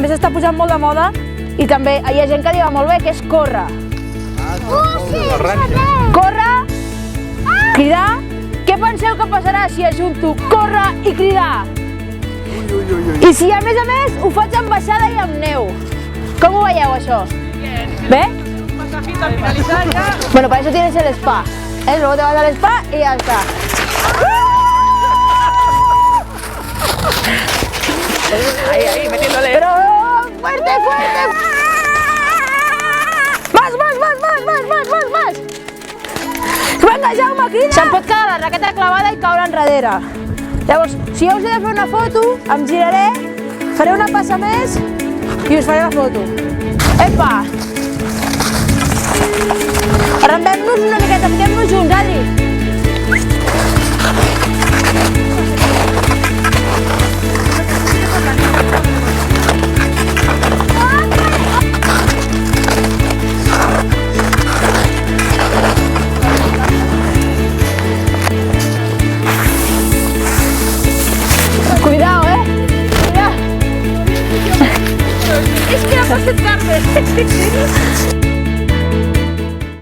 també s'està posant molt de moda i també hi ha gent que li va molt bé, que és córrer. Córrer, cridar. Què penseu que passarà si ajunto córrer i cridar? I si a més ho faig amb baixada i amb neu. Com ho veieu això? ¿Bé? Masajito al finalizar ya. Bueno, para eso tienes el spa. Luego te vas al spa y ya está. Ahí, metiéndole. Pero fuerte, fuerte. Más. Vinga, Jaume, crida. Se'm pot quedar la raqueta clavada i caure enrere. Llavors, si jo us he de fer una foto, em giraré, faré una passa més i us faré la foto. Epa! Arrambem-nos una miqueta, fiquem-nos junts, Adri. Cuidado, Cuidado. Es que ha pasado tarde.